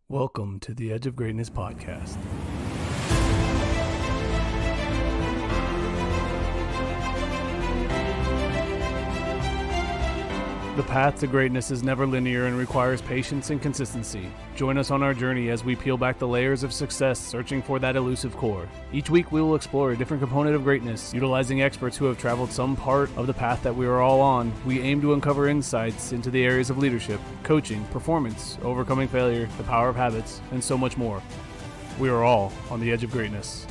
Welcome to the Edge of Greatness podcast. The path to greatness is never linear and requires patience and consistency. Join us on our journey as we peel back the layers of success, searching for that elusive core. Each week we will explore a different component of greatness, utilizing experts who have traveled some part of the path that we are all on. We aim to uncover insights into the areas of leadership, coaching, performance, overcoming failure, the power of habits, and so much more. We are all on the edge of greatness.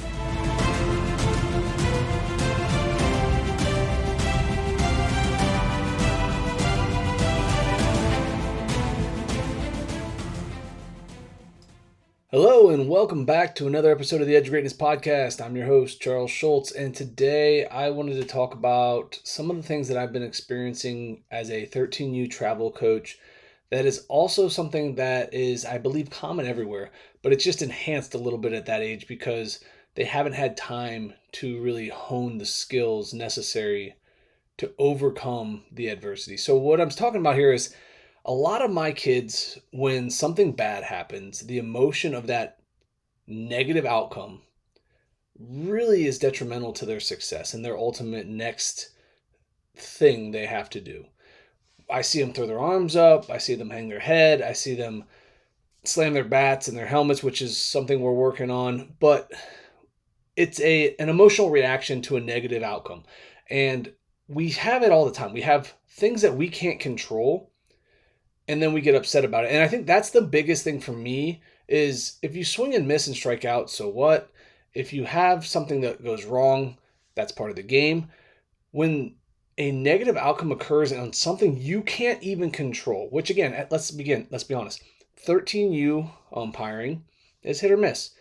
Hello and welcome back to another episode of the Edge of Greatness podcast. I'm your host, Charles Schultz, and today I wanted to talk about some of the things that I've been experiencing as a 13U travel coach. That is also something that is, I believe, common everywhere, but it's just enhanced a little bit at that age because they haven't had time to really hone the skills necessary to overcome the adversity. So what I'm talking about here is a lot of my kids, when something bad happens, the emotion of that negative outcome really is detrimental to their success and their ultimate next thing they have to do. I see them throw their arms up. I see them hang their head. I see them slam their bats and their helmets, which is something we're working on. But it's an emotional reaction to a negative outcome. And we have it all the time. We have things that we can't control, and then we get upset about it. And I think that's the biggest thing for me is if you swing and miss and strike out, so what? If you have something that goes wrong, that's part of the game. When a negative outcome occurs on something you can't even control, which again, let's be honest, 13U umpiring is hit or miss.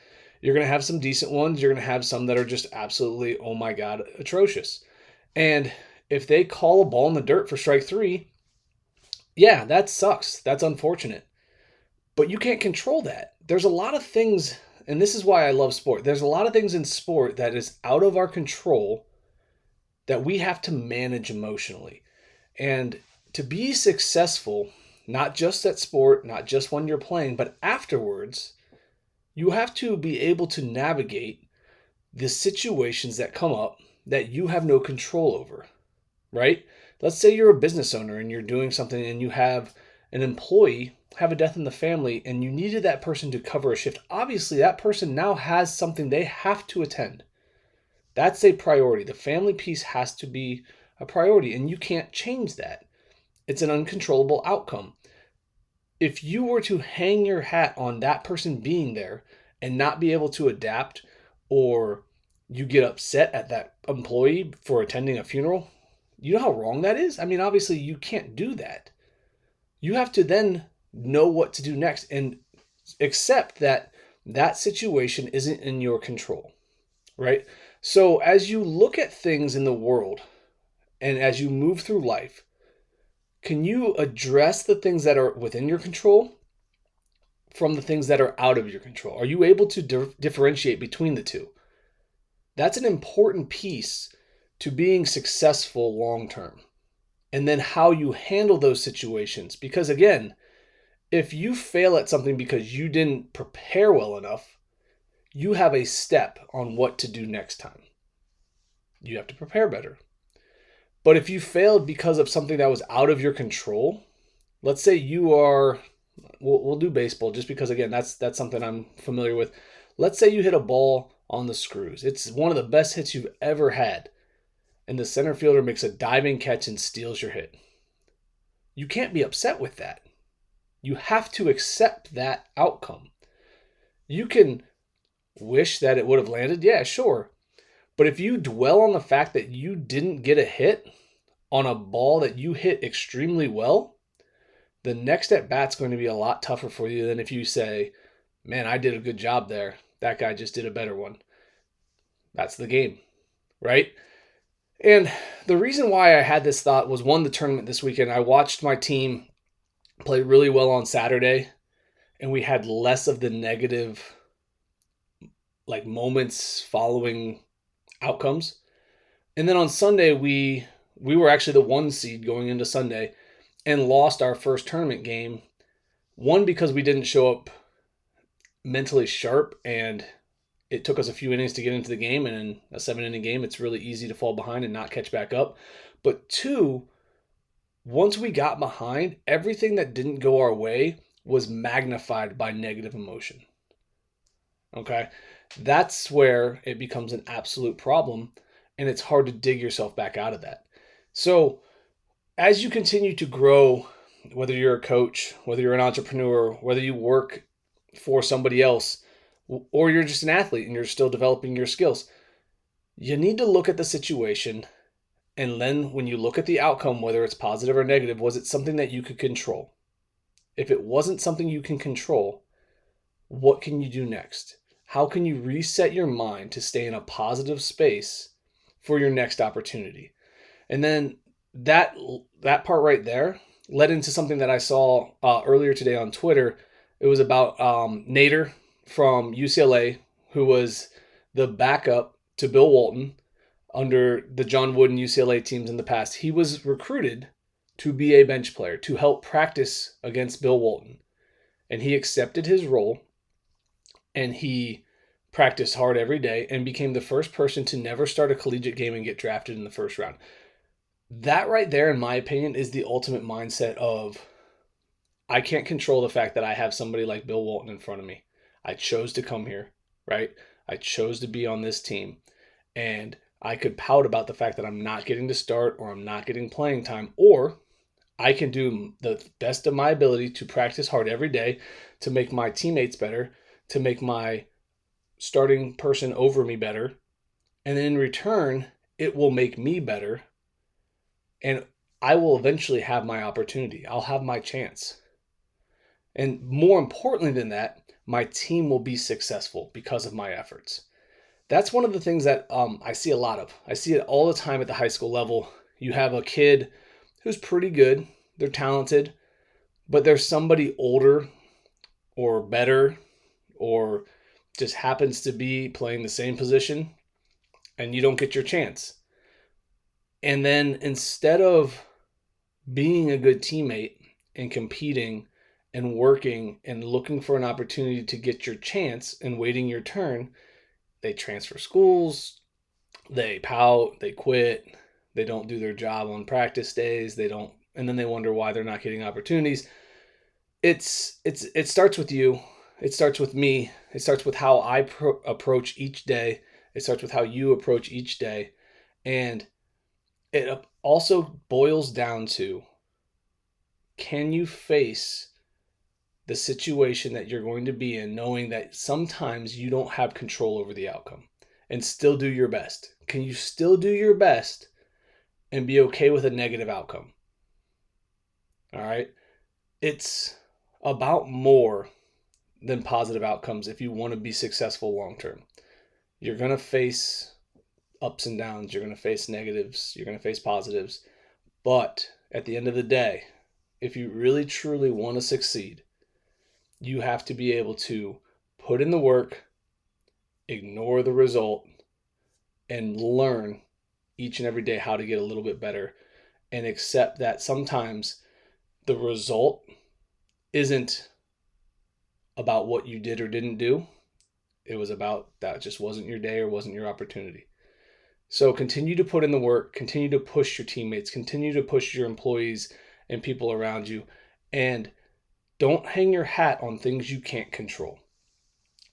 You're going to have some decent ones. You're going to have some that are just absolutely, oh my God, atrocious. And if they call a ball in the dirt for strike three, yeah, that sucks. That's unfortunate. But you can't control that. There's a lot of things, and this is why I love sport. There's a lot of things in sport that is out of our control that we have to manage emotionally. And to be successful, not just at sport, not just when you're playing, but afterwards, you have to be able to navigate the situations that come up that you have no control over, right? Let's say you're a business owner and you're doing something and you have an employee have a death in the family and you needed that person to cover a shift. Obviously, that person now has something they have to attend. That's a priority. The family piece has to be a priority and you can't change that. It's an uncontrollable outcome. If you were to hang your hat on that person being there and not be able to adapt, or you get upset at that employee for attending a funeral, you know how wrong that is? I mean, obviously you can't do that. You have to then know what to do next and accept that that situation isn't in your control, right? So as you look at things in the world and as you move through life, can you address the things that are within your control from the things that are out of your control? Are you able to differentiate between the two? That's an important piece to being successful long term. And then how you handle those situations. Because again, if you fail at something because you didn't prepare well enough, you have a step on what to do next time. You have to prepare better. But if you failed because of something that was out of your control, let's say you are, we'll do baseball just because again, that's something I'm familiar with. Let's say you hit a ball on the screws. It's one of the best hits you've ever had, and the center fielder makes a diving catch and steals your hit. You can't be upset with that. You have to accept that outcome. You can wish that it would have landed, yeah, sure. But if you dwell on the fact that you didn't get a hit on a ball that you hit extremely well, the next at bat's going to be a lot tougher for you than if you say, man, I did a good job there. That guy just did a better one. That's the game, right? And the reason why I had this thought was, one, the tournament this weekend. I watched my team play really well on Saturday, and we had less of the negative moments following outcomes. And then on Sunday, we were actually the 1 seed going into Sunday and lost our first tournament game. One, because we didn't show up mentally sharp, and it took us a few innings to get into the game, and in a 7-inning game, it's really easy to fall behind and not catch back up. But two, once we got behind, everything that didn't go our way was magnified by negative emotion. Okay? That's where it becomes an absolute problem, and it's hard to dig yourself back out of that. So as you continue to grow, whether you're a coach, whether you're an entrepreneur, whether you work for somebody else, or you're just an athlete and you're still developing your skills, you need to look at the situation. And then when you look at the outcome, whether it's positive or negative, was it something that you could control? If it wasn't something you can control, what can you do next? How can you reset your mind to stay in a positive space for your next opportunity? And then that part right there led into something that I saw earlier today on Twitter. It was about Nader from UCLA, who was the backup to Bill Walton under the John Wooden UCLA teams in the past. He was recruited to be a bench player to help practice against Bill Walton. And he accepted his role, and he practiced hard every day and became the first person to never start a collegiate game and get drafted in the first round. That right there, in my opinion, is the ultimate mindset of, I can't control the fact that I have somebody like Bill Walton in front of me. I chose to come here, right? I chose to be on this team. And I could pout about the fact that I'm not getting to start, or I'm not getting playing time, or I can do the best of my ability to practice hard every day to make my teammates better, to make my starting person over me better. And in return, it will make me better. And I will eventually have my opportunity. I'll have my chance. And more importantly than that, my team will be successful because of my efforts. That's one of the things that I see a lot of. I see it all the time at the high school level. You have a kid who's pretty good. They're talented, but there's somebody older or better or just happens to be playing the same position, and you don't get your chance. And then instead of being a good teammate and competing and working and looking for an opportunity to get your chance and waiting your turn, they transfer schools, they pout, they quit, they don't do their job on practice days, and then they wonder why they're not getting opportunities. It starts with you. It starts with me. It starts with how I approach each day. It starts with how you approach each day. And it also boils down to, can you face the situation that you're going to be in, knowing that sometimes you don't have control over the outcome, and still do your best? Can you still do your best and be okay with a negative outcome? All right. It's about more than positive outcomes if you want to be successful long term. You're going to face ups and downs. You're going to face negatives. You're going to face positives. But at the end of the day, if you really truly want to succeed, you have to be able to put in the work, ignore the result, and learn each and every day how to get a little bit better, and accept that sometimes the result isn't about what you did or didn't do. It was about that just wasn't your day or wasn't your opportunity. So continue to put in the work, continue to push your teammates, continue to push your employees and people around you, and don't hang your hat on things you can't control.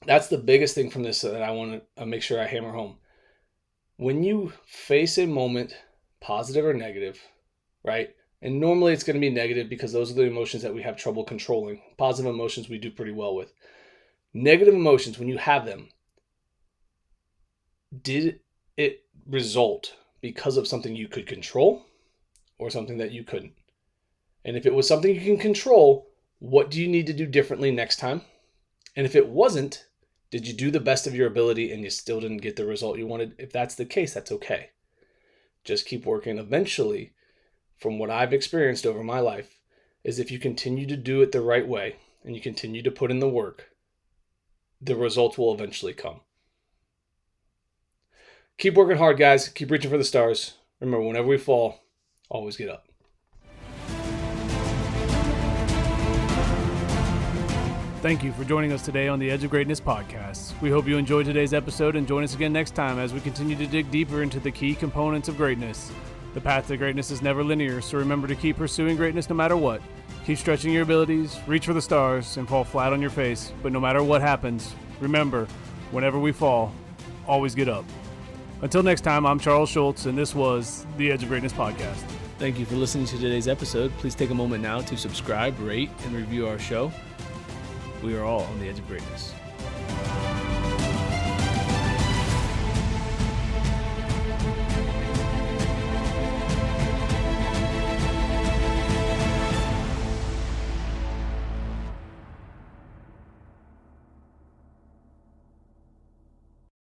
That's the biggest thing from this that I want to make sure I hammer home. When you face a moment, positive or negative, right? And normally it's going to be negative because those are the emotions that we have trouble controlling. Positive emotions we do pretty well with. Negative emotions, when you have them, did it result because of something you could control or something that you couldn't? And if it was something you can control, what do you need to do differently next time? And if it wasn't, did you do the best of your ability and you still didn't get the result you wanted? If that's the case, that's okay. Just keep working. Eventually, from what I've experienced over my life, is if you continue to do it the right way and you continue to put in the work, the results will eventually come. Keep working hard, guys. Keep reaching for the stars. Remember, whenever we fall, always get up. Thank you for joining us today on the Edge of Greatness podcast. We hope you enjoyed today's episode and join us again next time as we continue to dig deeper into the key components of greatness. The path to greatness is never linear, so remember to keep pursuing greatness no matter what. Keep stretching your abilities, reach for the stars, and fall flat on your face. But no matter what happens, remember, whenever we fall, always get up. Until next time, I'm Charles Schultz, and this was the Edge of Greatness podcast. Thank you for listening to today's episode. Please take a moment now to subscribe, rate, and review our show. We are all on the edge of greatness.